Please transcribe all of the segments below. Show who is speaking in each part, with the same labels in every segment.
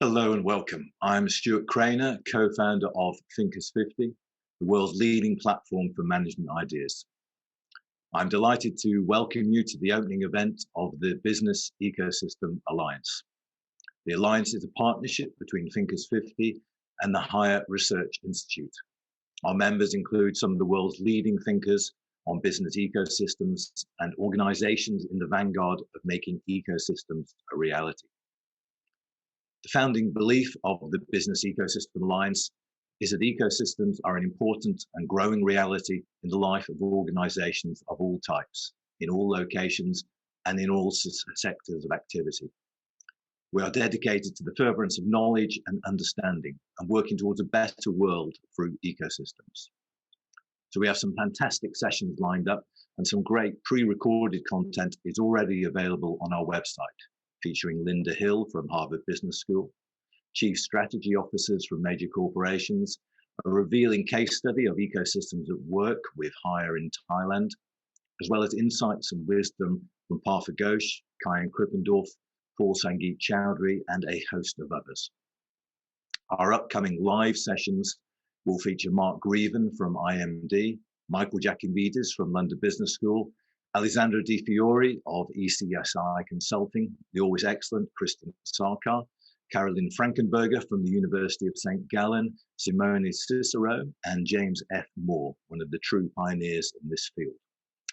Speaker 1: Hello and welcome. I'm Stuart Craner, co-founder of Thinkers 50, the world's leading platform for management ideas. I'm delighted to welcome you to the opening event of the Business Ecosystem Alliance. The Alliance is a partnership between Thinkers 50 and the Higher Research Institute. Our members include some of the world's leading thinkers on business ecosystems and organizations in the vanguard of making ecosystems a reality. The founding belief of the Business Ecosystem Alliance is that ecosystems are an important and growing reality in the life of organizations of all types, in all locations, and in all sectors of activity. We are dedicated to the furtherance of knowledge and understanding and working towards a better world through ecosystems. So we have some fantastic sessions lined up, and some great pre-recorded content is already available on our website, featuring Linda Hill from Harvard Business School, chief strategy officers from major corporations, a revealing case study of ecosystems at work with Hire in Thailand, as well as insights and wisdom from Partha Ghosh, Kayan Krippendorf, Paul Sangeet Chowdhury, and a host of others. Our upcoming live sessions will feature Mark Grieven from IMD, Michael Giacomides from London Business School, Alessandro Di Fiore of ECSI Consulting, the always excellent Kristen Sarkar, Carolyn Frankenberger from the University of St. Gallen, Simone Cicero, and James F. Moore, one of the true pioneers in this field.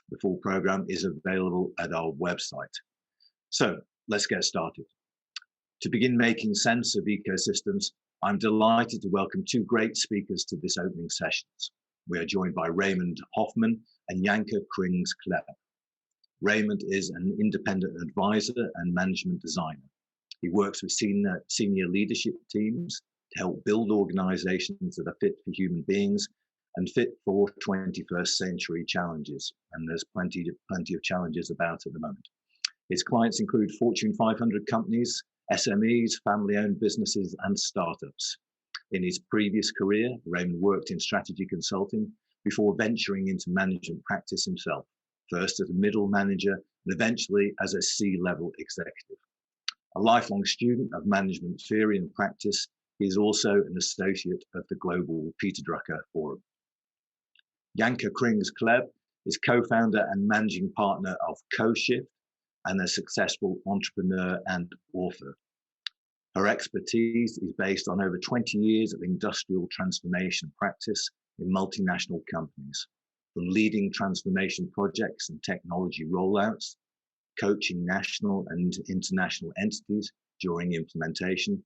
Speaker 1: The full program is available at our website. So let's get started. To begin making sense of ecosystems, I'm delighted to welcome two great speakers to this opening sessions. We are joined by Raymond Hoffman and Janke Krings-Klebe. Raymond is an independent advisor and management designer. He works with senior leadership teams to help build organizations that are fit for human beings and fit for 21st century challenges. And there's plenty of challenges about at the moment. His clients include Fortune 500 companies, SMEs, family-owned businesses, and startups. In his previous career, Raymond worked in strategy consulting before venturing into management practice himself, first as a middle manager and eventually as a C-level executive. A lifelong student of management theory and practice, he is also an associate of the Global Peter Drucker Forum. Janke Krings-Klebe is co-founder and managing partner of CoShift and a successful entrepreneur and author. Her expertise is based on over 20 years of industrial transformation practice in multinational companies, from leading transformation projects and technology rollouts, coaching national and international entities during implementation,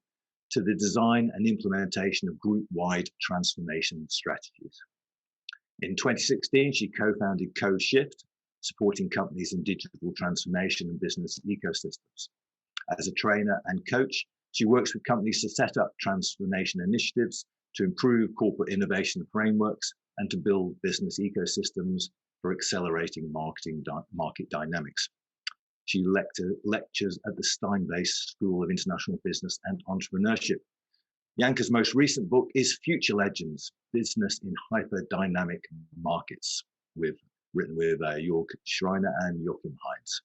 Speaker 1: to the design and implementation of group-wide transformation strategies. In 2016, she co-founded CoShift, supporting companies in digital transformation and business ecosystems. As a trainer and coach, she works with companies to set up transformation initiatives, to improve corporate innovation frameworks, and to build business ecosystems for accelerating market dynamics. She lectures at the Stein-based School of International Business and Entrepreneurship. Janke's most recent book is Future Legends, Business in Hyper-Dynamic Markets, written with Jörg Schreiner and Joachim Heinz.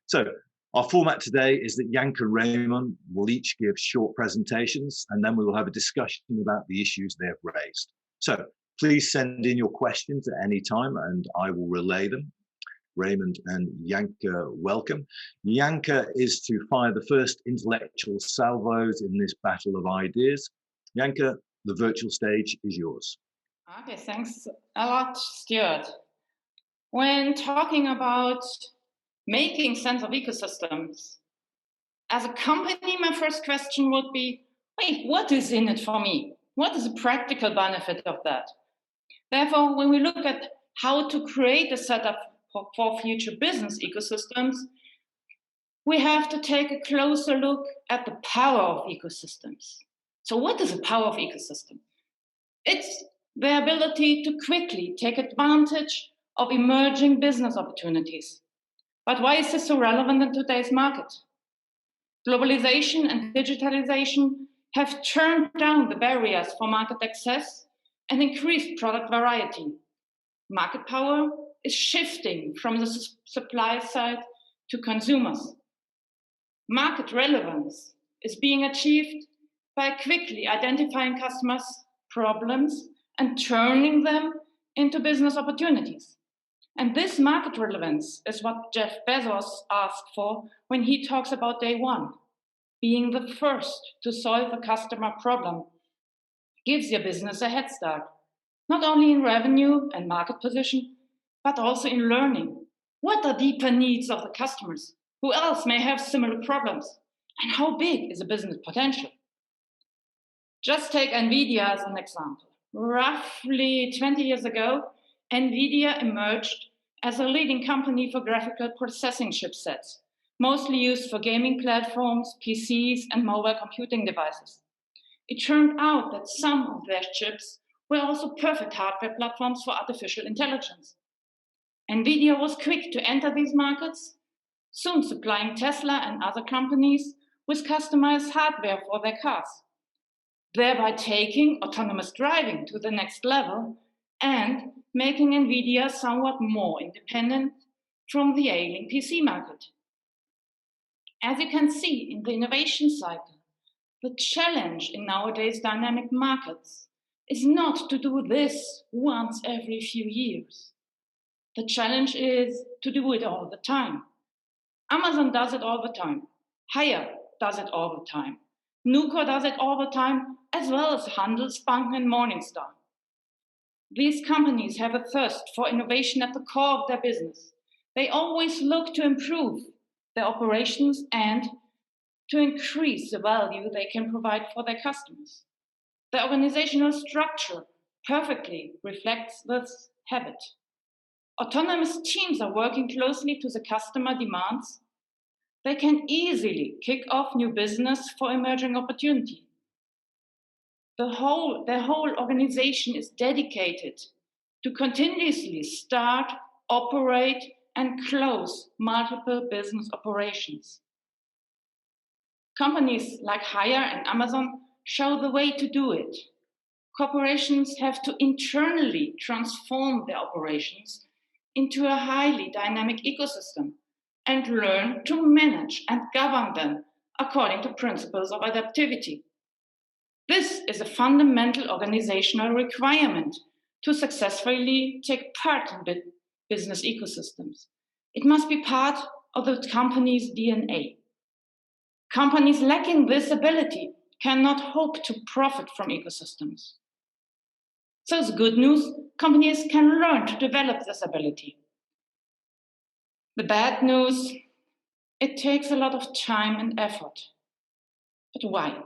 Speaker 1: So our format today is that Janke and Raymond will each give short presentations, and then we will have a discussion about the issues they have raised. So please send in your questions at any time and I will relay them. Raymond and Janke, welcome. Janke is to fire the first intellectual salvos in this battle of ideas. Janke, the virtual stage is yours.
Speaker 2: Okay, thanks a lot, Stuart. When talking about making sense of ecosystems, as a company, my first question would be, wait, what is in it for me? What is the practical benefit of that? Therefore, when we look at how to create a setup for future business ecosystems, we have to take a closer look at the power of ecosystems. So what is the power of ecosystem? It's the ability to quickly take advantage of emerging business opportunities. But why is this so relevant in today's market? Globalization and digitalization have turned down the barriers for market access and increased product variety. Market power is shifting from the supply side to consumers. Market relevance is being achieved by quickly identifying customers' problems and turning them into business opportunities. And this market relevance is what Jeff Bezos asked for when he talks about day one. Being the first to solve a customer problem gives your business a head start, not only in revenue and market position, but also in learning. What are deeper needs of the customers? Who else may have similar problems? And how big is the business potential? Just take NVIDIA as an example. Roughly 20 years ago, NVIDIA emerged as a leading company for graphical processing chipsets, mostly used for gaming platforms, PCs, and mobile computing devices. It turned out that some of their chips were also perfect hardware platforms for artificial intelligence. NVIDIA was quick to enter these markets, soon supplying Tesla and other companies with customized hardware for their cars, thereby taking autonomous driving to the next level and making NVIDIA somewhat more independent from the ailing PC market. As you can see in the innovation cycle, the challenge in nowadays dynamic markets is not to do this once every few years. The challenge is to do it all the time. Amazon does it all the time. Haier does it all the time. Nucor does it all the time, as well as Handelsbanken and Morningstar. These companies have a thirst for innovation at the core of their business. They always look to improve their operations and to increase the value they can provide for their customers. The organizational structure perfectly reflects this habit. Autonomous teams are working closely to the customer demands. They can easily kick off new business for emerging opportunity. Their whole organization is dedicated to continuously start, operate, and close multiple business operations. Companies like Haier and Amazon show the way to do it. Corporations have to internally transform their operations into a highly dynamic ecosystem and learn to manage and govern them according to principles of adaptivity. This is a fundamental organizational requirement to successfully take part in business ecosystems. It must be part of the company's DNA. Companies lacking this ability cannot hope to profit from ecosystems. So the good news, companies can learn to develop this ability. The bad news, it takes a lot of time and effort. But why?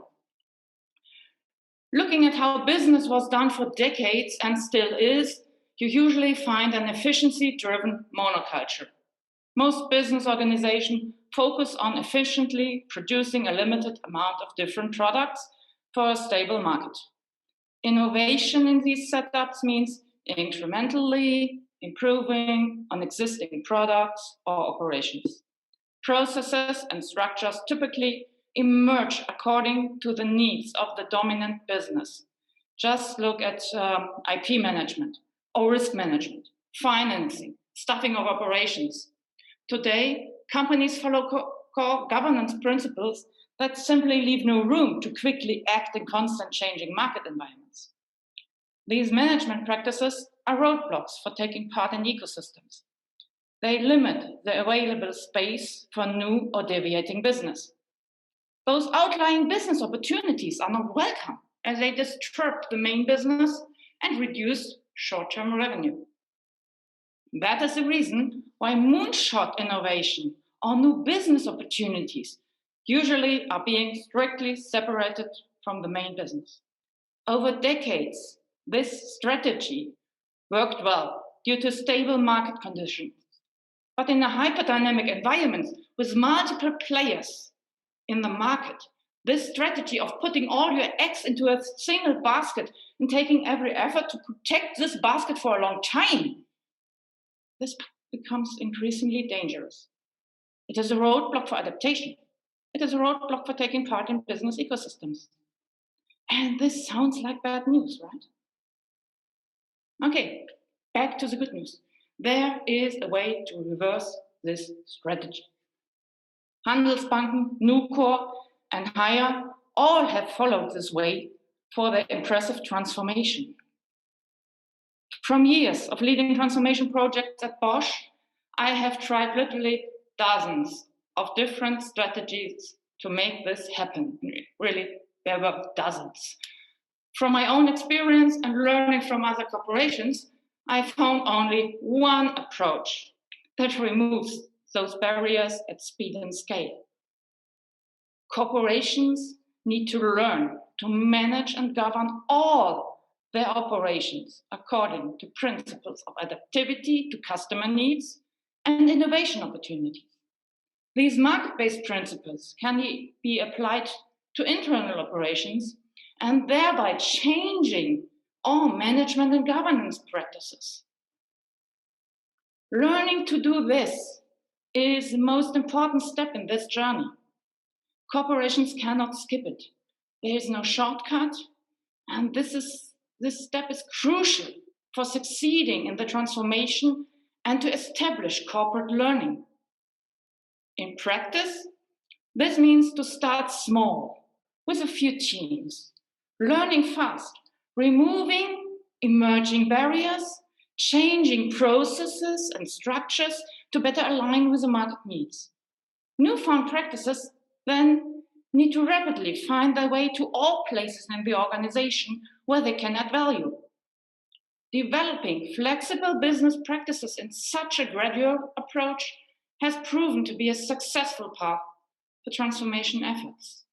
Speaker 2: Looking at how business was done for decades and still is, you usually find an efficiency-driven monoculture. Most business organizations focus on efficiently producing a limited amount of different products for a stable market. Innovation in these setups means incrementally improving on existing products or operations. Processes and structures typically emerge according to the needs of the dominant business. Just look at IP management or risk management, financing, staffing of operations. Today, companies follow core governance principles that simply leave no room to quickly act in constant changing market environments. These management practices are roadblocks for taking part in ecosystems. They limit the available space for new or deviating business. Those outlying business opportunities are not welcome as they disturb the main business and reduce short-term revenue. That is the reason why moonshot innovation or new business opportunities usually are being strictly separated from the main business. Over decades, this strategy worked well due to stable market conditions. But in a hyperdynamic environment with multiple players in the market, this strategy of putting all your eggs into a single basket and taking every effort to protect this basket for a long time, this becomes increasingly dangerous. It is a roadblock for adaptation. It is a roadblock for taking part in business ecosystems. And this sounds like bad news, right? Okay, back to the good news. There is a way to reverse this strategy. Handelsbanken, Nucor, and Haier all have followed this way for their impressive transformation. From years of leading transformation projects at Bosch, I have tried literally dozens of different strategies to make this happen. Really, there were dozens. From my own experience and learning from other corporations, I found only one approach that removes those barriers at speed and scale. Corporations need to learn to manage and govern all their operations according to principles of adaptivity to customer needs and innovation opportunities. These market-based principles can be applied to internal operations and thereby changing all management and governance practices. Learning to do this is the most important step in this journey. Corporations cannot skip it. There is no shortcut, and this step is crucial for succeeding in the transformation and to establish corporate learning. In practice, this means to start small with a few teams, learning fast, removing emerging barriers, changing processes and structures to better align with the market needs. Newfound practices then need to rapidly find their way to all places in the organization where they can add value. Developing flexible business practices in such a gradual approach has proven to be a successful path for transformation efforts.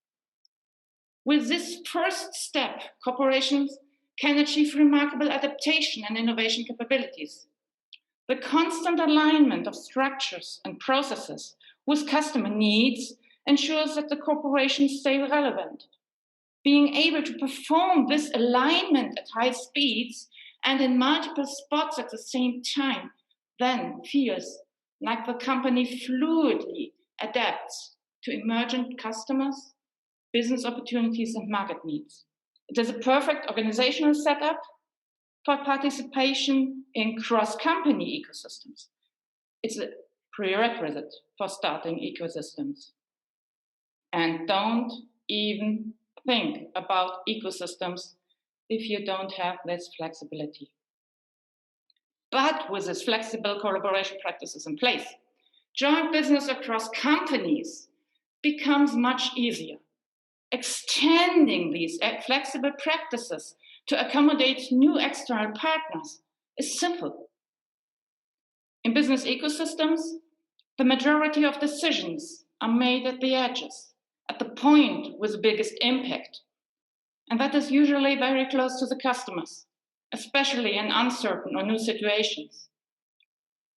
Speaker 2: With this first step, corporations can achieve remarkable adaptation and innovation capabilities. The constant alignment of structures and processes with customer needs ensures that the corporations stay relevant. Being able to perform this alignment at high speeds and in multiple spots at the same time then feels like the company fluidly adapts to emergent customers, business opportunities, and market needs. It is a perfect organizational setup for participation in cross-company ecosystems. It's a prerequisite for starting ecosystems. And don't even think about ecosystems if you don't have this flexibility. But with this flexible collaboration practices in place, joint business across companies becomes much easier. Extending these flexible practices to accommodate new external partners is simple. In business ecosystems, the majority of decisions are made at the edges, at the point with the biggest impact. And that is usually very close to the customers, especially in uncertain or new situations.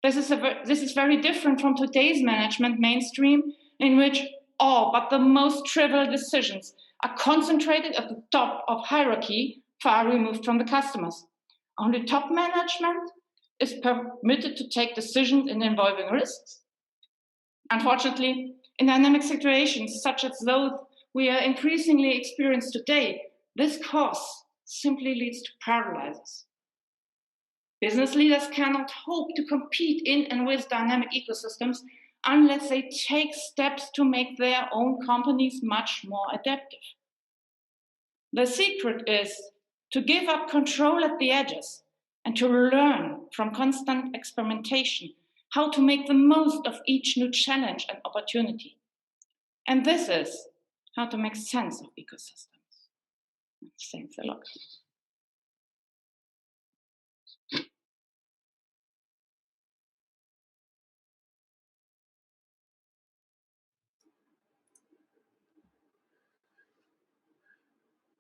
Speaker 2: This is very different from today's management mainstream, in which all but the most trivial decisions are concentrated at the top of hierarchy, far removed from the customers. Only top management is permitted to take decisions involving risks. Unfortunately, in dynamic situations such as those we are increasingly experiencing today, this course simply leads to paralysis. Business leaders cannot hope to compete in and with dynamic ecosystems unless they take steps to make their own companies much more adaptive. The secret is to give up control at the edges and to learn from constant experimentation how to make the most of each new challenge and opportunity. And this is how to make sense of ecosystems. Thanks a lot.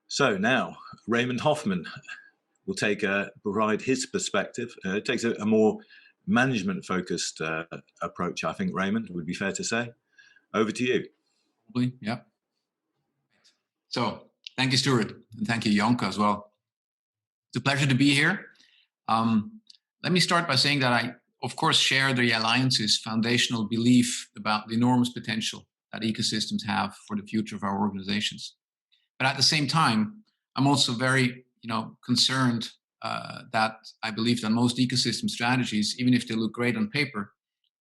Speaker 1: So now Raymond Hoffman will provide his perspective. It takes a more management-focused approach, I think, Raymond, would be fair to say. Over to you.
Speaker 3: Yeah. So thank you, Stuart, and thank you, Jonke, as well. It's a pleasure to be here. Let me start by saying that I, of course, share the Alliance's foundational belief about the enormous potential that ecosystems have for the future of our organizations. But at the same time, I'm also very, concerned that I believe that most ecosystem strategies, even if they look great on paper,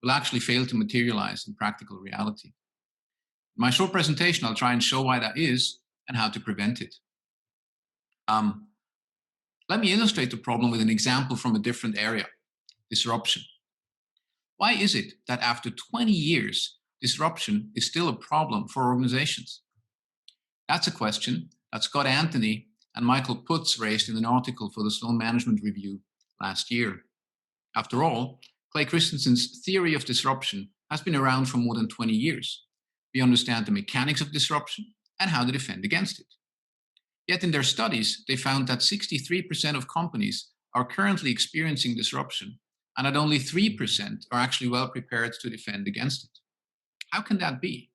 Speaker 3: will actually fail to materialize in practical reality. In my short presentation, I'll try and show why that is, and how to prevent it. Let me illustrate the problem with an example from a different area, disruption. Why is it that after 20 years, disruption is still a problem for organizations? That's a question that Scott Anthony and Michael Putz raised in an article for the Sloan Management Review last year. After all, Clay Christensen's theory of disruption has been around for more than 20 years. We understand the mechanics of disruption and how to defend against it. Yet in their studies, they found that 63% of companies are currently experiencing disruption, and that only 3% are actually well prepared to defend against it. How can that be?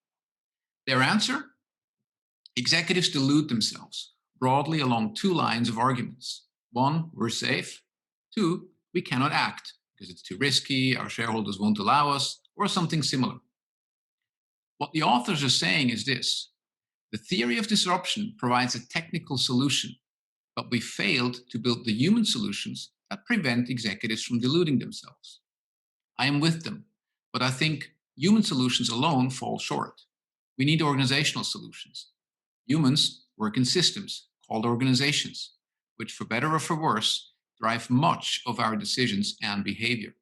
Speaker 3: Their answer? Executives delude themselves broadly along two lines of arguments. One, we're safe. Two, we cannot act because it's too risky, our shareholders won't allow us, or something similar. What the authors are saying is this: the theory of disruption provides a technical solution, but we failed to build the human solutions that prevent executives from deluding themselves. I am with them, but I think human solutions alone fall short. We need organizational solutions. Humans work in systems called organizations, which, for better or for worse, drive much of our decisions and behavior.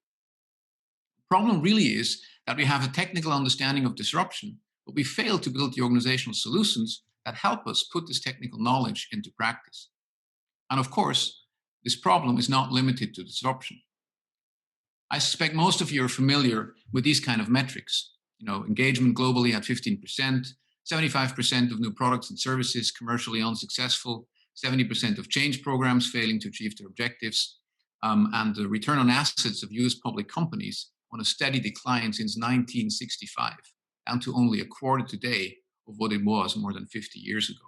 Speaker 3: The problem really is that we have a technical understanding of disruption, but we fail to build the organizational solutions that help us put this technical knowledge into practice. And of course, this problem is not limited to disruption. I suspect most of you are familiar with these kind of metrics. Engagement globally at 15%, 75% of new products and services commercially unsuccessful, 70% of change programs failing to achieve their objectives, and the return on assets of US public companies on a steady decline since 1965, down to only a quarter today of what it was more than 50 years ago.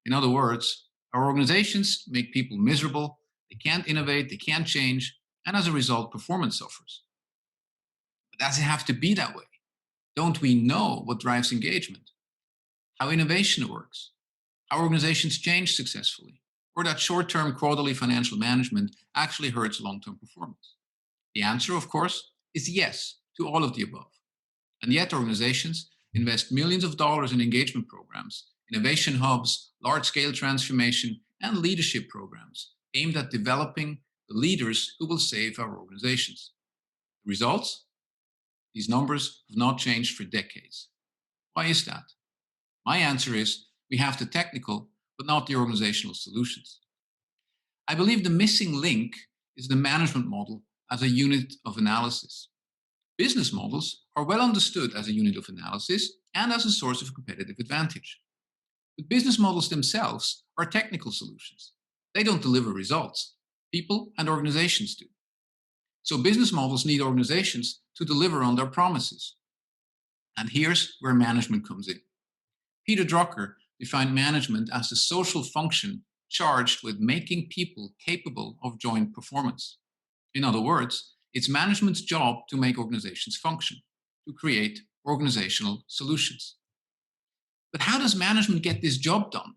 Speaker 3: In other words, our organizations make people miserable, they can't innovate, they can't change, and as a result, performance suffers. But does it have to be that way? Don't we know what drives engagement? How innovation works? How organizations change successfully? Or that short-term quarterly financial management actually hurts long-term performance? The answer, of course, is yes to all of the above. And yet organizations invest millions of dollars in engagement programs, innovation hubs, large-scale transformation, and leadership programs aimed at developing the leaders who will save our organizations. The results? These numbers have not changed for decades. Why is that? My answer is we have the technical, but not the organizational solutions. I believe the missing link is the management model as a unit of analysis. Business models are well understood as a unit of analysis and as a source of competitive advantage. But business models themselves are technical solutions. They don't deliver results. People and organizations do. So business models need organizations to deliver on their promises. And here's where management comes in. Peter Drucker defined management as a social function charged with making people capable of joint performance. In other words, it's management's job to make organizations function, to create organizational solutions. But how does management get this job done?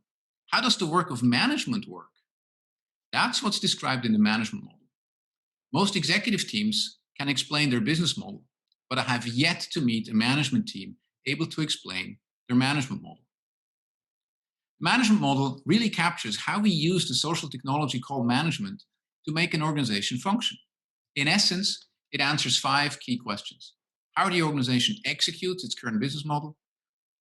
Speaker 3: How does the work of management work? That's what's described in the management model. Most executive teams can explain their business model, but I have yet to meet a management team able to explain their management model. The management model really captures how we use the social technology called management to make an organization function. In essence, it answers 5 key questions. How the organization executes its current business model,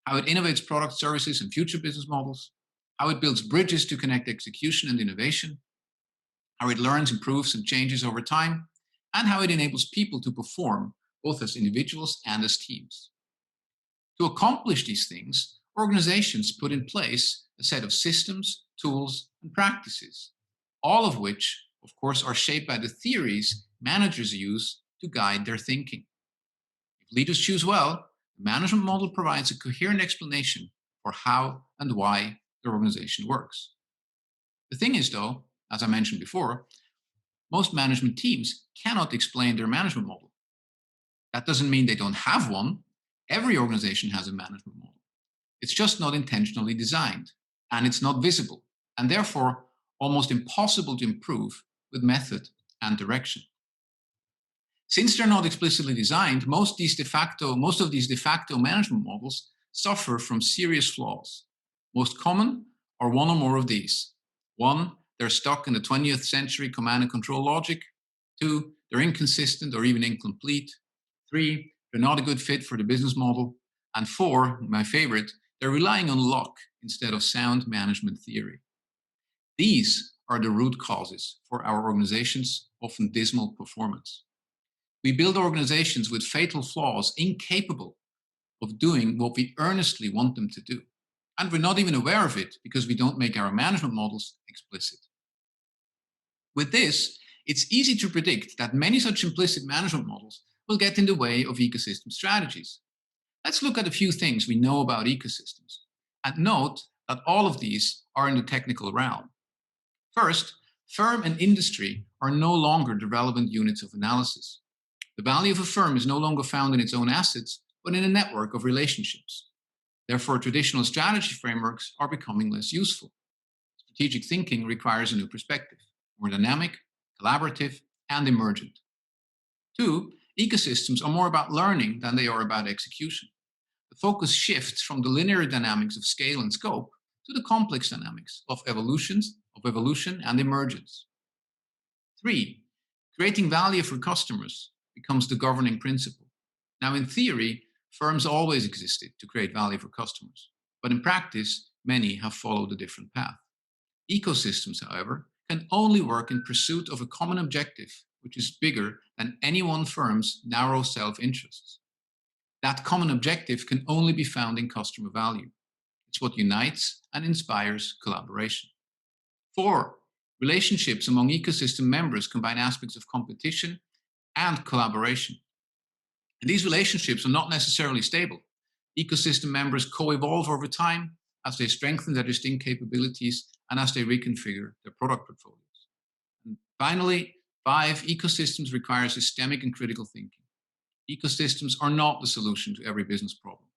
Speaker 3: how it innovates product, services, and future business models, how it builds bridges to connect execution and innovation, how it learns, improves, and changes over time, and how it enables people to perform both as individuals and as teams. To accomplish these things, organizations put in place a set of systems, tools, and practices, all of which, of course, are shaped by the theories managers use to guide their thinking. If leaders choose well, the management model provides a coherent explanation for how and why their organization works. The thing is, though, as I mentioned before, most management teams cannot explain their management model. That doesn't mean they don't have one. Every organization has a management model. It's just not intentionally designed, and it's not visible, and therefore almost impossible to improve with method and direction. Since they're not explicitly designed, most of these de facto management models suffer from serious flaws. Most common are one or more of these. 1, they're stuck in the 20th century command and control logic. 2, they're inconsistent or even incomplete. 3, they're not a good fit for the business model. And 4, my favorite, they're relying on luck instead of sound management theory. These are the root causes for our organization's often dismal performance. We build organizations with fatal flaws, incapable of doing what we earnestly want them to do. And we're not even aware of it because we don't make our management models explicit. With this, it's easy to predict that many such implicit management models will get in the way of ecosystem strategies. Let's look at a few things we know about ecosystems, and note that all of these are in the technical realm. First, firm and industry are no longer the relevant units of analysis. The value of a firm is no longer found in its own assets, but in a network of relationships. Therefore, traditional strategy frameworks are becoming less useful. Strategic thinking requires a new perspective, more dynamic, collaborative, and emergent. 2, ecosystems are more about learning than they are about execution. The focus shifts from the linear dynamics of scale and scope to the complex dynamics of evolution and emergence. 3, creating value for customers becomes the governing principle. Now, in theory, firms always existed to create value for customers, but in practice, many have followed a different path. Ecosystems, however, can only work in pursuit of a common objective, which is bigger than any one firm's narrow self-interests. That common objective can only be found in customer value. It's what unites and inspires collaboration. 4, relationships among ecosystem members combine aspects of competition and collaboration. And these relationships are not necessarily stable. Ecosystem members co-evolve over time as they strengthen their distinct capabilities and as they reconfigure their product portfolios. And finally, 5, ecosystems require systemic and critical thinking. Ecosystems are not the solution to every business problem.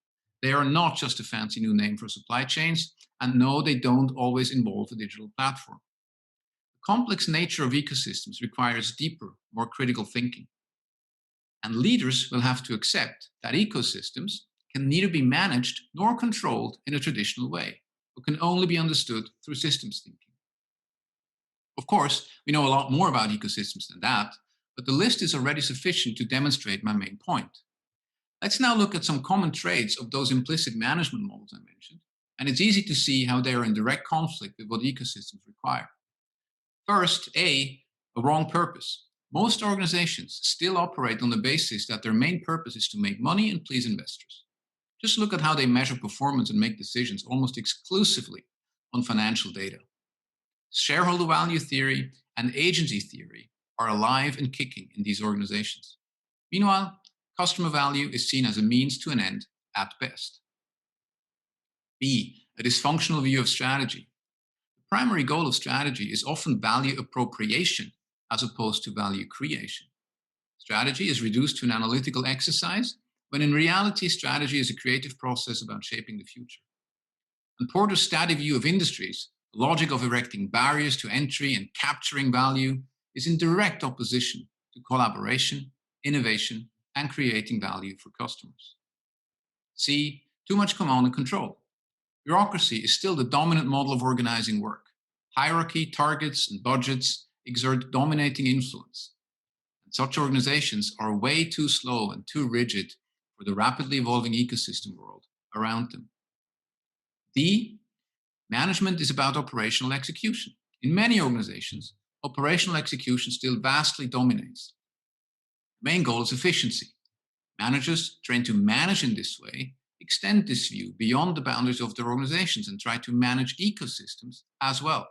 Speaker 3: They are not just a fancy new name for supply chains, and no, they don't always involve a digital platform. The complex nature of ecosystems requires deeper, more critical thinking. And leaders will have to accept that ecosystems can neither be managed nor controlled in a traditional way, but can only be understood through systems thinking. Of course, we know a lot more about ecosystems than that, but the list is already sufficient to demonstrate my main point. Let's now look at some common traits of those implicit management models I mentioned, and it's easy to see how they are in direct conflict with what ecosystems require. First, a wrong purpose. Most organizations still operate on the basis that their main purpose is to make money and please investors. Just look at how they measure performance and make decisions almost exclusively on financial data. Shareholder value theory and agency theory are alive and kicking in these organizations. Meanwhile, customer value is seen as a means to an end at best. B, a dysfunctional view of strategy. The primary goal of strategy is often value appropriation as opposed to value creation. Strategy is reduced to an analytical exercise, when in reality, strategy is a creative process about shaping the future. And Porter's static view of industries, the logic of erecting barriers to entry and capturing value, is in direct opposition to collaboration, innovation, and creating value for customers. C, too much command and control. Bureaucracy is still the dominant model of organizing work. Hierarchy, targets, and budgets exert dominating influence. And such organizations are way too slow and too rigid for the rapidly evolving ecosystem world around them. D, management is about operational execution. In many organizations, operational execution still vastly dominates. The main goal is efficiency. Managers trained to manage in this way extend this view beyond the boundaries of their organizations and try to manage ecosystems as well.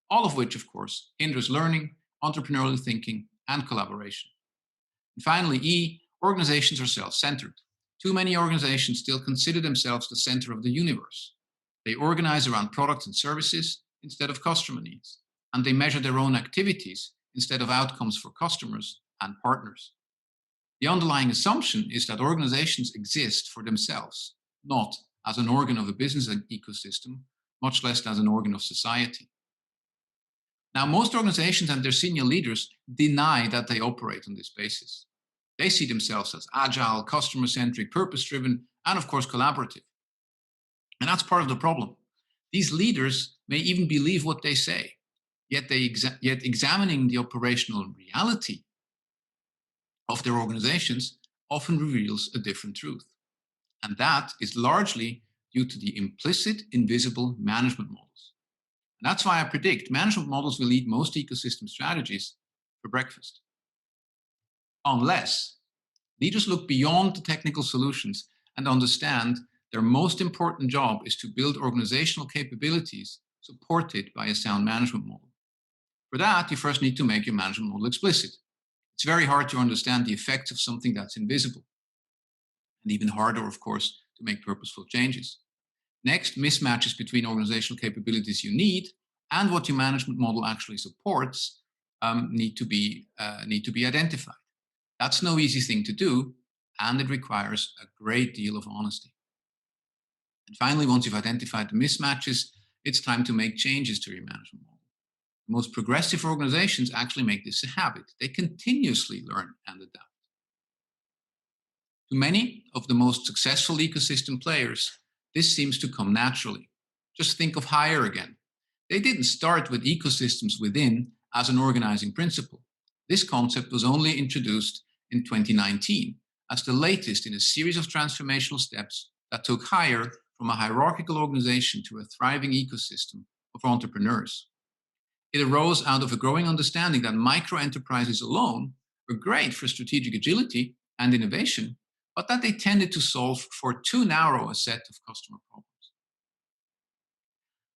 Speaker 3: All of which, of course, hinders learning, entrepreneurial thinking, and collaboration. And finally, E, organizations are self-centered. Too many organizations still consider themselves the center of the universe. They organize around products and services instead of customer needs, and they measure their own activities instead of outcomes for customers and partners. The underlying assumption is that organizations exist for themselves, not as an organ of a business ecosystem, much less as an organ of society. Now, most organizations and their senior leaders deny that they operate on this basis. They see themselves as agile, customer-centric, purpose-driven, and of course, collaborative. And that's part of the problem. These leaders may even believe what they say, yet examining the operational reality of their organizations often reveals a different truth. And that is largely due to the implicit, invisible management models. And that's why I predict management models will lead most ecosystem strategies for breakfast. Unless leaders look beyond the technical solutions and understand their most important job is to build organizational capabilities supported by a sound management model. For that, you first need to make your management model explicit. It's very hard to understand the effects of something that's invisible, and even harder, of course, to make purposeful changes. Next, mismatches between organizational capabilities you need and what your management model actually supports need to be identified. That's no easy thing to do, and it requires a great deal of honesty. And finally, once you've identified the mismatches, it's time to make changes to your management model. The most progressive organizations actually make this a habit. They continuously learn and adapt. To many of the most successful ecosystem players, this seems to come naturally. Just think of Hire again. They didn't start with ecosystems within as an organizing principle. This concept was only introduced in 2019 as the latest in a series of transformational steps that took Hire from a hierarchical organization to a thriving ecosystem of entrepreneurs. It arose out of a growing understanding that micro-enterprises alone were great for strategic agility and innovation, but that they tended to solve for too narrow a set of customer problems.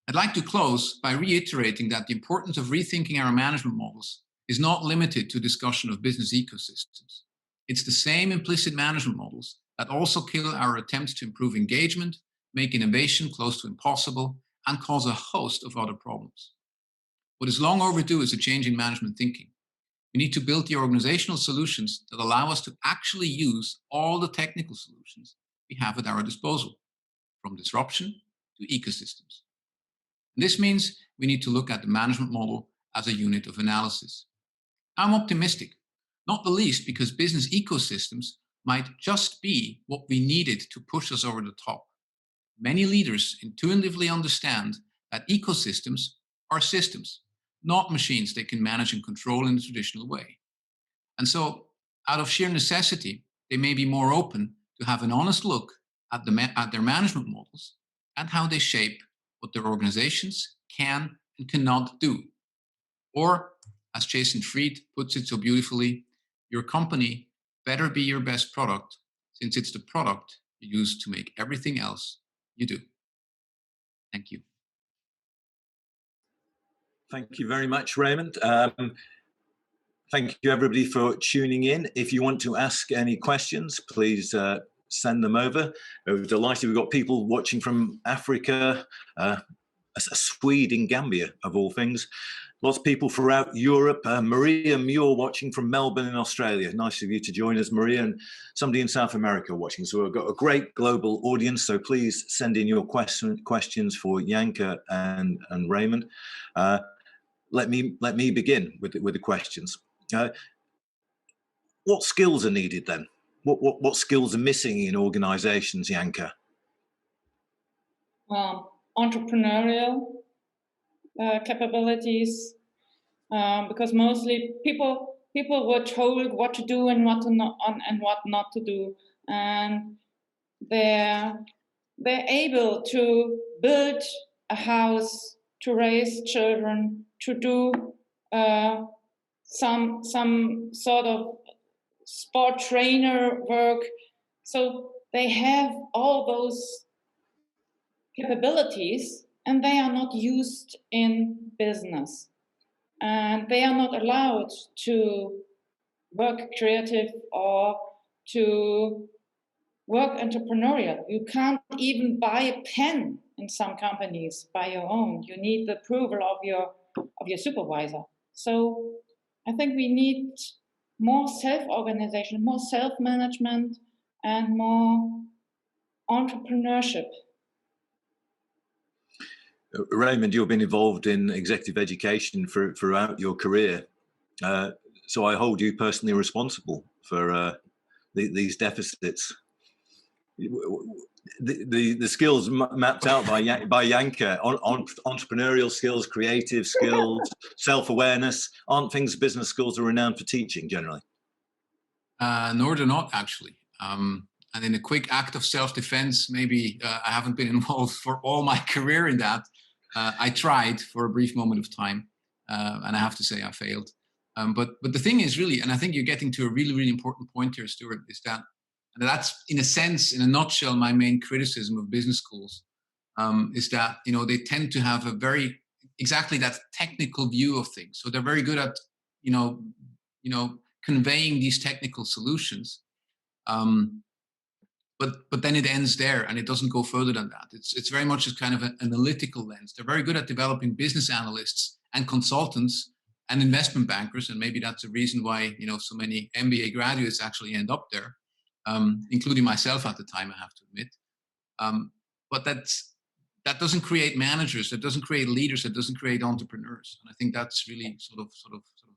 Speaker 3: I'd like to close by reiterating that the importance of rethinking our management models is not limited to discussion of business ecosystems. It's the same implicit management models that also kill our attempts to improve engagement, make innovation close to impossible, and cause a host of other problems. What is long overdue is a change in management thinking. We need to build the organizational solutions that allow us to actually use all the technical solutions we have at our disposal, from disruption to ecosystems. And this means we need to look at the management model as a unit of analysis. I'm optimistic, not the least because business ecosystems might just be what we needed to push us over the top. Many leaders intuitively understand that ecosystems are systems, not machines they can manage and control in a traditional way. And so, out of sheer necessity, they may be more open to have an honest look at their management models and how they shape what their organizations can and cannot do. Or, as Jason Fried puts it so beautifully, your company better be your best product, since it's the product you use to make everything else you do. Thank you.
Speaker 1: Thank you very much, Raymond. Thank you, everybody, for tuning in. If you want to ask any questions, please send them over. We're delighted we've got people watching from Africa, a Swede in Gambia, of all things. Lots of people throughout Europe. Maria Muir watching from Melbourne in Australia. Nice of you to join us, Maria, and somebody in South America watching. So we've got a great global audience. So please send in your questions for Janke and Raymond. Let me begin with the questions. What skills are needed then? What skills are missing in organizations, Janke?
Speaker 2: Entrepreneurial capabilities, because mostly people were told what to do and what not to do, and they're able to build a house, to raise children, to do some sort of sport trainer work. So they have all those capabilities, and they are not used in business. And they are not allowed to work creative or to work entrepreneurial. You can't even buy a pen in some companies by your own. You need the approval of your supervisor. So I think we need more self-organization, more self-management, and more entrepreneurship.
Speaker 1: Raymond, you've been involved in executive education throughout your career. So I hold you personally responsible for these deficits. the skills mapped out by Janke on entrepreneurial skills, creative skills, self-awareness aren't things business schools are renowned for teaching generally.
Speaker 3: Nor they're not, actually. And in a quick act of self-defense, maybe I haven't been involved for all my career in that. I tried for a brief moment of time, and I have to say I failed. But the thing is really, and I think you're getting to a really, really important point here, Stuart, is that, and that's in a sense, in a nutshell, my main criticism of business schools, is that, you know, they tend to have a very, exactly that technical view of things. So they're very good at, you know, conveying these technical solutions. But then it ends there and it doesn't go further than that. It's very much a kind of an analytical lens. They're very good at developing business analysts and consultants and investment bankers, and maybe that's the reason why, you know, so many MBA graduates actually end up there, including myself at the time, I have to admit. But that doesn't create managers, that doesn't create leaders, that doesn't create entrepreneurs. And I think that's really sort of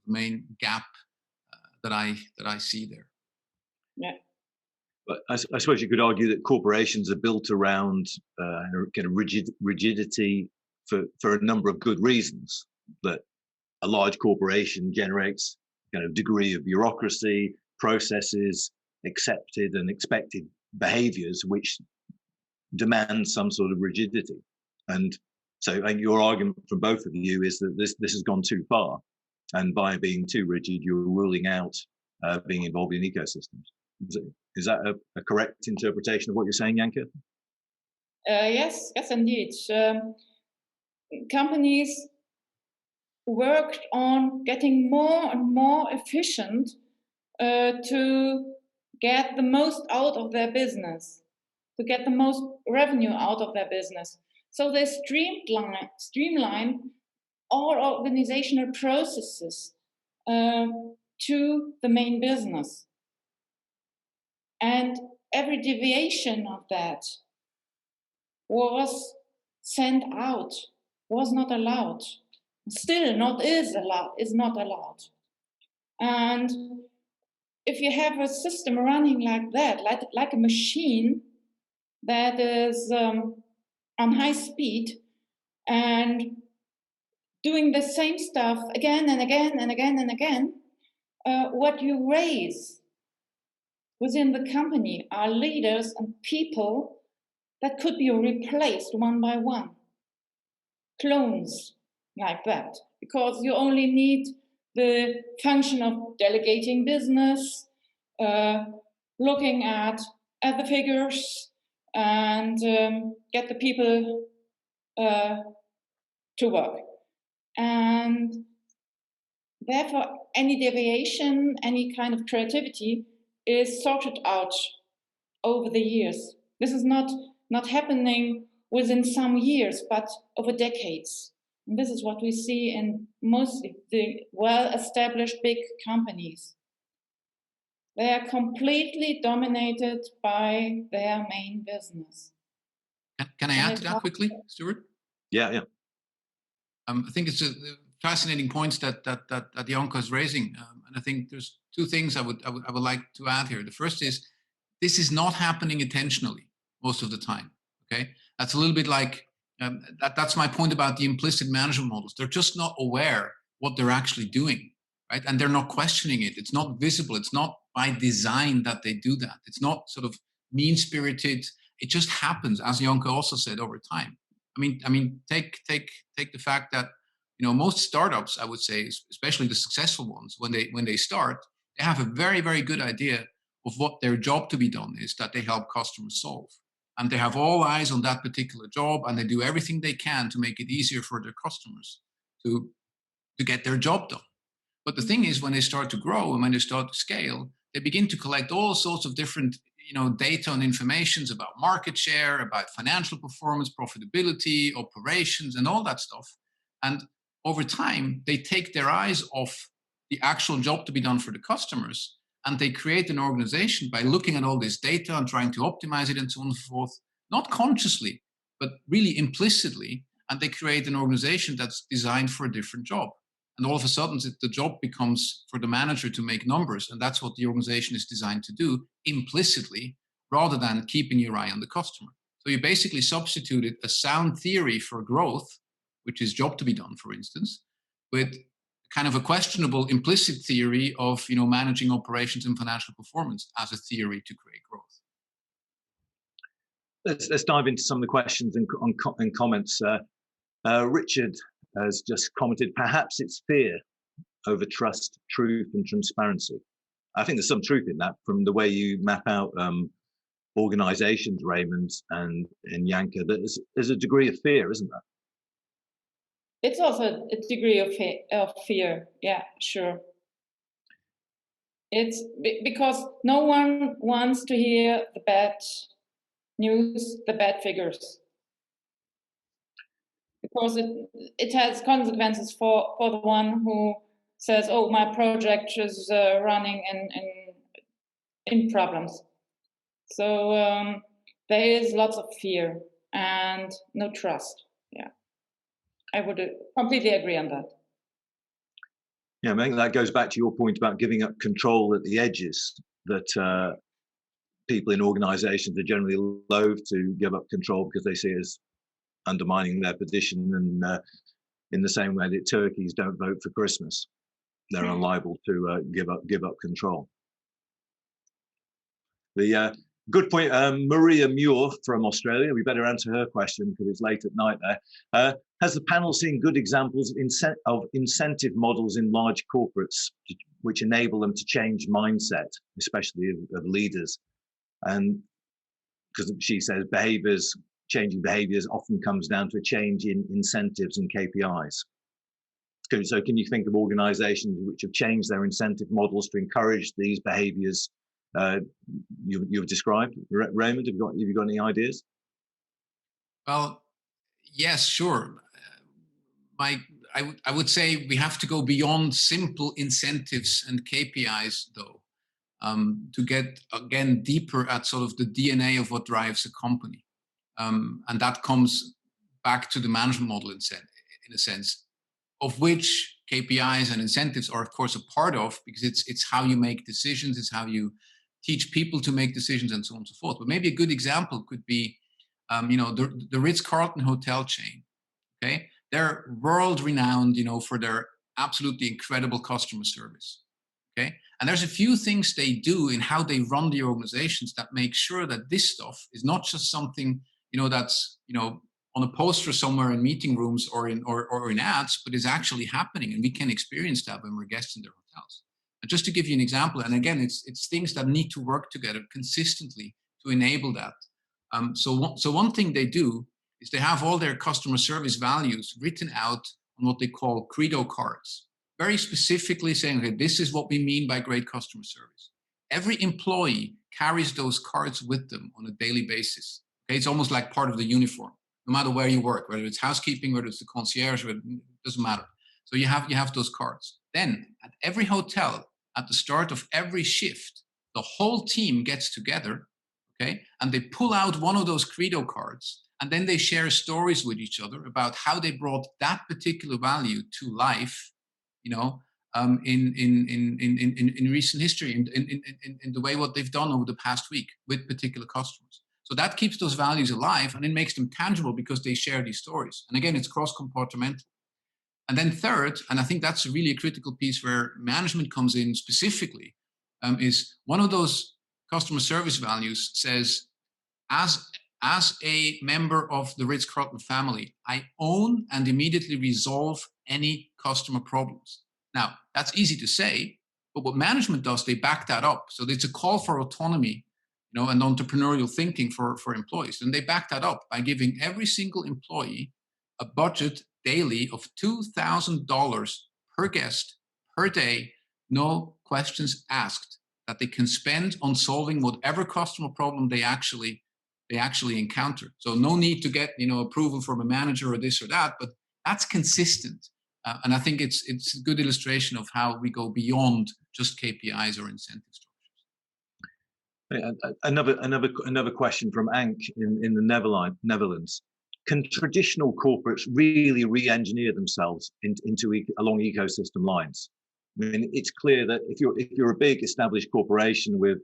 Speaker 3: the main gap that I see there.
Speaker 2: Yeah.
Speaker 1: But I suppose you could argue that corporations are built around kind of rigidity for a number of good reasons. That a large corporation generates kind of degree of bureaucracy, processes, accepted and expected behaviors which demand some sort of rigidity. And so your argument from both of you is that this has gone too far, and by being too rigid, you're ruling out being involved in ecosystems. Is that a correct interpretation of what you're saying, Janke?
Speaker 2: Yes, indeed. Companies worked on getting more and more efficient to get the most out of their business, to get the most revenue out of their business. So they streamline all organizational processes to the main business. And every deviation of that was sent out, was not allowed. Still is not allowed. And if you have a system running like that, like a machine that is on high speed and doing the same stuff again and again and again and again, what you raise within the company are leaders and people that could be replaced one by one. Clones like that, because you only need the function of delegating business, looking at the figures, and get the people to work. And therefore, any deviation, any kind of creativity is sorted out over the years. This is not happening within some years, but over decades. And this is what we see in most of the well-established big companies. They are completely dominated by their main business.
Speaker 3: Can I add to that quickly, Stuart?
Speaker 1: Yeah.
Speaker 3: I think it's a fascinating points that Janke is raising, and I think there's two things I would like to add here. The first is, this is not happening intentionally most of the time. Okay, that's a little bit like that's my point about the implicit management models. They're just not aware what they're actually doing, right? And they're not questioning it. It's not visible. It's not by design that they do that. It's not sort of mean-spirited. It just happens, as Janke also said, over time. I mean, take the fact that, you know, most startups, I would say, especially the successful ones, when they start, they have a very, very good idea of what their job to be done is, that they help customers solve. And they have all eyes on that particular job, and they do everything they can to make it easier for their customers to get their job done. But the thing is, when they start to grow and when they start to scale, they begin to collect all sorts of different, you know, data and informations about market share, about financial performance, profitability, operations, and all that stuff. And over time, they take their eyes off the actual job to be done for the customers, and they create an organization by looking at all this data and trying to optimize it and so on and so forth, not consciously, but really implicitly. And they create an organization that's designed for a different job. And all of a sudden, the job becomes for the manager to make numbers. And that's what the organization is designed to do implicitly. rather than keeping your eye on the customer. So you basically substituted a sound theory for growth, which is job to be done, for instance, with kind of a questionable implicit theory of managing operations and financial performance as a theory to create growth.
Speaker 1: Let's dive into some of the questions and comments. Richard has just commented, perhaps it's fear over trust, truth, and transparency. I think there's some truth in that from the way you map out organizations, Raymond and Janka. There's a degree of fear, isn't there?
Speaker 2: It's also a degree of fear. Yeah, sure. It's because no one wants to hear the bad news, the bad figures, because it has consequences for the one who says, "Oh, my project is running in problems." So there is lots of fear and no trust. Yeah, I would completely agree on that.
Speaker 1: Yeah, I think that goes back to your point about giving up control at the edges, that people in organizations are generally loath to give up control because they see it as undermining their position. And in the same way that turkeys don't vote for Christmas, they're unliable to give up control. The good point, Maria Muir from Australia, we better answer her question because it's late at night there. Has the panel seen good examples of incentive models in large corporates which enable them to change mindset, especially of leaders? And because she says changing behaviors often comes down to a change in incentives and KPIs. So can you think of organizations which have changed their incentive models to encourage these behaviors you've described? Raymond, have you got any ideas?
Speaker 3: Well, yes, sure. I would say we have to go beyond simple incentives and KPIs, though, to get, again, deeper at sort of the DNA of what drives a company. And that comes back to the management model in a sense, of which KPIs and incentives are, of course, a part of, because it's how you make decisions, it's how you teach people to make decisions, and so on and so forth. But maybe a good example could be, the Ritz-Carlton hotel chain. Okay, they're world-renowned, for their absolutely incredible customer service. Okay, and there's a few things they do in how they run the organizations that make sure that this stuff is not just something, that's on a poster somewhere in meeting rooms or in ads, but is actually happening, and we can experience that when we're guests in their hotels. And just to give you an example, and again, it's things that need to work together consistently to enable that. So one thing they do is they have all their customer service values written out on what they call credo cards, very specifically saying, okay, this is what we mean by great customer service. Every employee carries those cards with them on a daily basis. Okay, it's almost like part of the uniform, no matter where you work, whether it's housekeeping, whether it's the concierge, it doesn't matter. So you have those cards. Then at every hotel, at the start of every shift, the whole team gets together, okay, and they pull out one of those credo cards, and then they share stories with each other about how they brought that particular value to life, in recent history, in the way what they've done over the past week with particular customers. So that keeps those values alive, and it makes them tangible because they share these stories. And again, it's cross-compartmental. And then third, and I think that's really a critical piece where management comes in specifically, is one of those customer service values says, as a member of the Ritz-Carlton family, I own and immediately resolve any customer problems. Now, that's easy to say, but what management does, they back that up. So it's a call for autonomy, and entrepreneurial thinking for employees. And they back that up by giving every single employee a budget daily of $2,000 per guest per day, no questions asked, that they can spend on solving whatever customer problem they actually encounter. So no need to get approval from a manager or this or that, but that's consistent. And I think it's a good illustration of how we go beyond just KPIs or incentive structures.
Speaker 1: Another question from Ank in the Netherlands. Can traditional corporates really re-engineer themselves along ecosystem lines? I mean, it's clear that if you're a big established corporation with